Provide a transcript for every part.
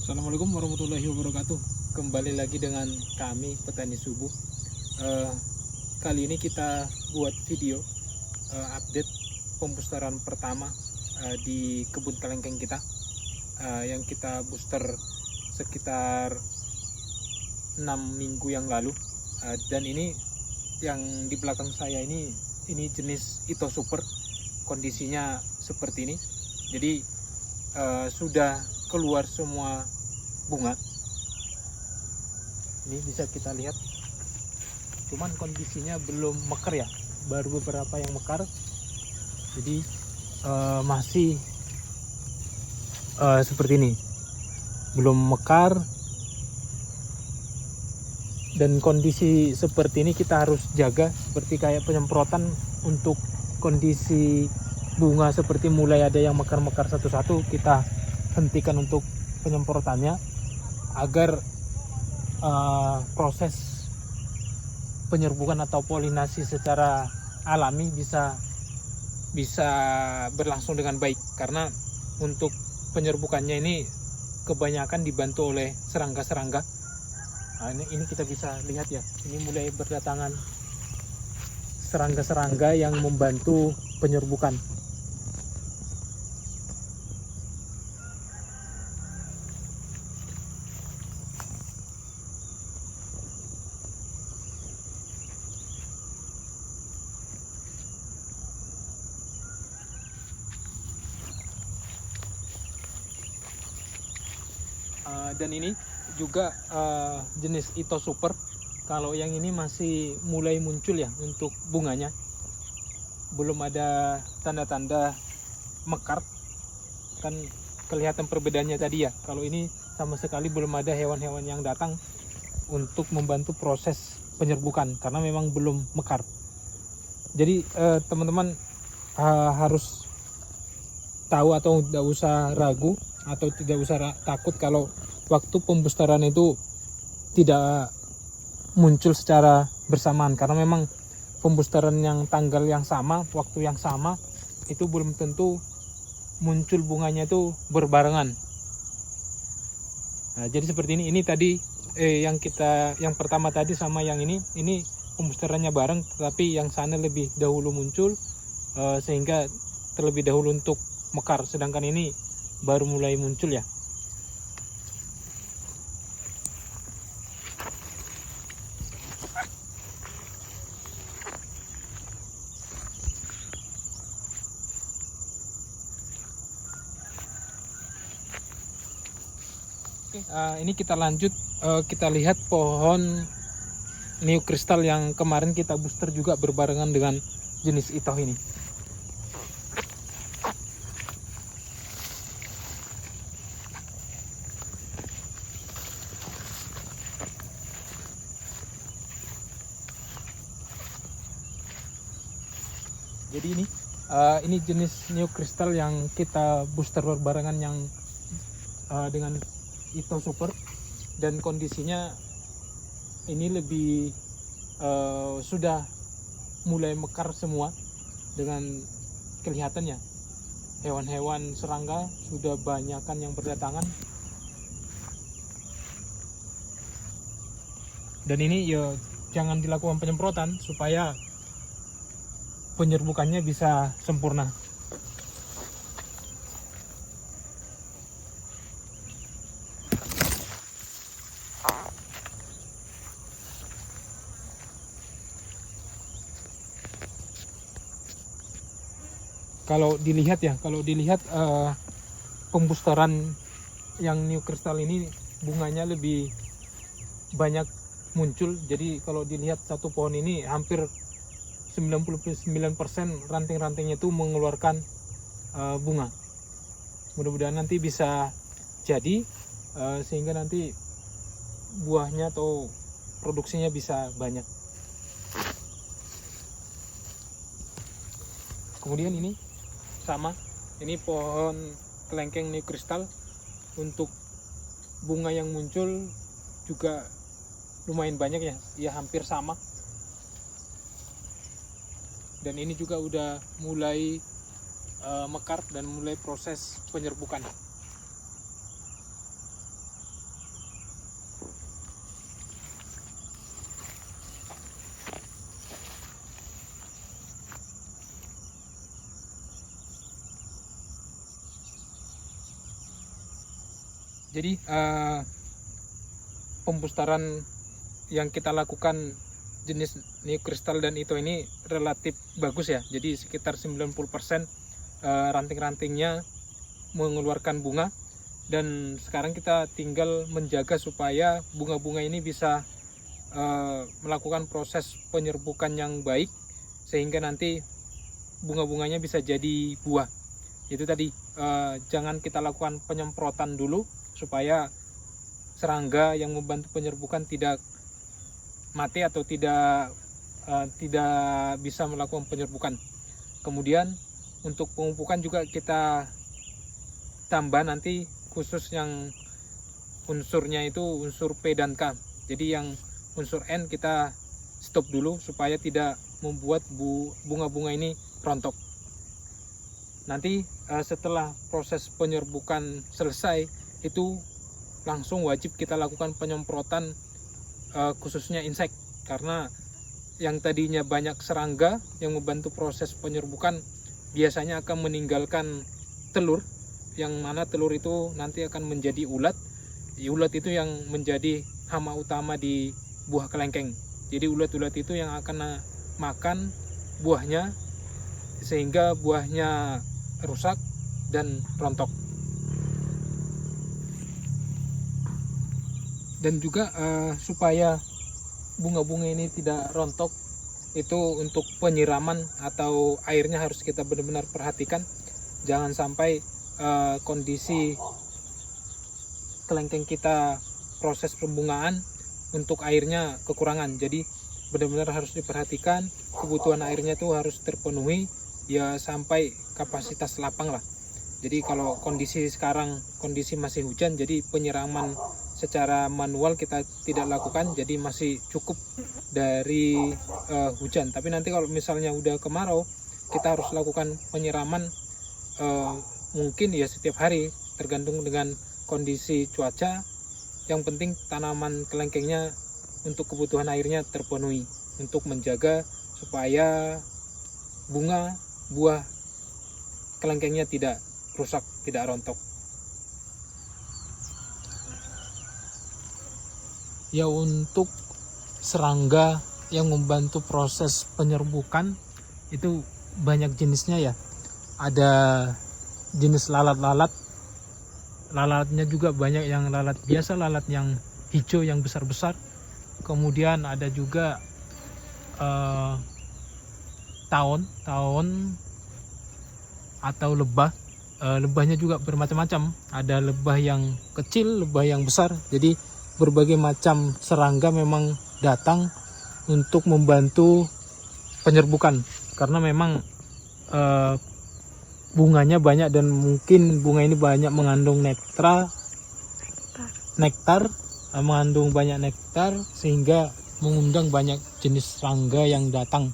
Assalamualaikum warahmatullahi wabarakatuh. Kembali lagi dengan kami petani subuh. Kali ini kita buat video update pembusteran pertama di kebun kelengkeng kita, yang kita booster sekitar 6 minggu yang lalu. Dan ini yang di belakang saya ini jenis Ito Super. Kondisinya seperti ini. Jadi sudah keluar semua bunga. Ini bisa kita lihat, cuman kondisinya belum mekar ya, baru beberapa yang mekar. Jadi masih seperti ini, belum mekar. Dan kondisi seperti ini kita harus jaga, seperti kayak penyemprotan untuk kondisi bunga seperti mulai ada yang mekar-mekar satu-satu, kita hentikan untuk penyemprotannya agar proses penyerbukan atau polinasi secara alami bisa berlangsung dengan baik. Karena untuk penyerbukannya ini kebanyakan dibantu oleh serangga-serangga. Nah, ini kita bisa lihat ya, ini mulai berdatangan serangga-serangga yang membantu penyerbukan. Dan ini juga jenis Ito Super. Kalau yang ini masih mulai muncul ya untuk bunganya, belum ada tanda-tanda mekar. Kan kelihatan perbedaannya tadi ya. Kalau ini sama sekali belum ada hewan-hewan yang datang untuk membantu proses penyerbukan karena memang belum mekar. Jadi teman-teman harus tahu atau tidak usah ragu atau tidak usah takut kalau waktu pembusteran itu tidak muncul secara bersamaan, karena memang pembusteran yang tanggal yang sama, waktu yang sama itu belum tentu muncul bunganya itu berbarengan. Nah, jadi seperti ini tadi yang pertama tadi sama yang ini pembusterannya bareng, tetapi yang sana lebih dahulu muncul sehingga terlebih dahulu untuk mekar, sedangkan ini baru mulai muncul ya. Ini kita lanjut, kita lihat pohon New Crystal yang kemarin kita booster juga berbarengan dengan jenis Ito ini. Jadi ini jenis New Crystal yang kita booster berbarengan yang dengan Ito Super, dan kondisinya ini lebih sudah mulai mekar semua. Dengan kelihatannya hewan-hewan serangga sudah banyakan yang berdatangan, dan ini ya jangan dilakukan penyemprotan supaya penyerbukannya bisa sempurna. Kalau dilihat pembusteran yang New Crystal ini bunganya lebih banyak muncul. Jadi kalau dilihat satu pohon ini hampir 99% ranting-rantingnya itu mengeluarkan bunga. Mudah-mudahan nanti bisa jadi sehingga nanti buahnya atau produksinya bisa banyak. Kemudian ini sama, ini pohon kelengkeng New Crystal, untuk bunga yang muncul juga lumayan banyak ya hampir sama. Dan ini juga udah mulai mekar dan mulai proses penyerbukan. Jadi pembustaran yang kita lakukan jenis neokristal dan ito ini relatif bagus ya. Jadi sekitar 90% ranting-rantingnya mengeluarkan bunga, dan sekarang kita tinggal menjaga supaya bunga-bunga ini bisa melakukan proses penyerbukan yang baik sehingga nanti bunga-bunganya bisa jadi buah. Itu tadi, jangan kita lakukan penyemprotan dulu supaya serangga yang membantu penyerbukan tidak mati atau tidak bisa melakukan penyerbukan. Kemudian untuk pemupukan juga kita tambah nanti, khusus yang unsurnya itu unsur P dan K. Jadi yang unsur N kita stop dulu supaya tidak membuat bunga-bunga ini rontok. Nanti setelah proses penyerbukan selesai, itu langsung wajib kita lakukan penyemprotan khususnya insek, karena yang tadinya banyak serangga yang membantu proses penyerbukan biasanya akan meninggalkan telur, yang mana telur itu nanti akan menjadi ulat. Ulat itu yang menjadi hama utama di buah kelengkeng. Jadi ulat-ulat itu yang akan makan buahnya sehingga buahnya rusak dan rontok. Dan juga supaya bunga-bunga ini tidak rontok, itu untuk penyiraman atau airnya harus kita benar-benar perhatikan. Jangan sampai kondisi kelengkeng kita proses pembungaan untuk airnya kekurangan. Jadi benar-benar harus diperhatikan, kebutuhan airnya itu harus terpenuhi ya sampai kapasitas lapang lah. Jadi kalau kondisi sekarang kondisi masih hujan, jadi penyiraman secara manual kita tidak lakukan, jadi masih cukup dari hujan. Tapi nanti kalau misalnya udah kemarau, kita harus lakukan penyiraman mungkin ya setiap hari, tergantung dengan kondisi cuaca. Yang penting tanaman kelengkengnya untuk kebutuhan airnya terpenuhi, untuk menjaga supaya bunga buah kelengkengnya tidak rusak, tidak rontok. Ya, untuk serangga yang membantu proses penyerbukan itu banyak jenisnya ya. Ada jenis lalat-lalat, lalatnya juga banyak, yang lalat biasa, lalat yang hijau yang besar-besar. Kemudian ada juga tawon atau lebah. Lebahnya juga bermacam-macam, ada lebah yang kecil, lebah yang besar. Jadi berbagai macam serangga memang datang untuk membantu penyerbukan, karena memang bunganya banyak dan mungkin bunga ini banyak mengandung nektar, mengandung banyak nektar sehingga mengundang banyak jenis serangga yang datang.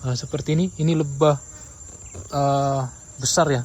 Seperti ini lebah besar ya.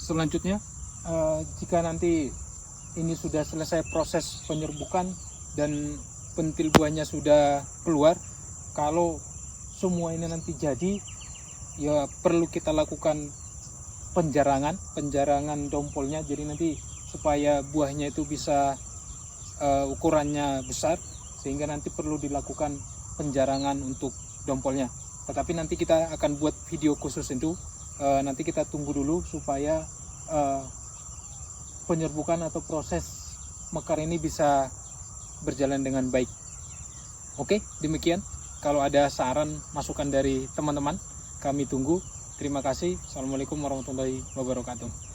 Selanjutnya, jika nanti ini sudah selesai proses penyerbukan dan pentil buahnya sudah keluar, kalau semua ini nanti jadi, ya perlu kita lakukan penjarangan dompolnya. Jadi nanti supaya buahnya itu bisa ukurannya besar, sehingga nanti perlu dilakukan penjarangan untuk dompolnya. Tetapi nanti kita akan buat video khusus itu. Nanti kita tunggu dulu supaya penyerbukan atau proses mekar ini bisa berjalan dengan baik. Oke, demikian. Kalau ada saran, masukan dari teman-teman, kami tunggu. Terima kasih. Assalamualaikum warahmatullahi wabarakatuh.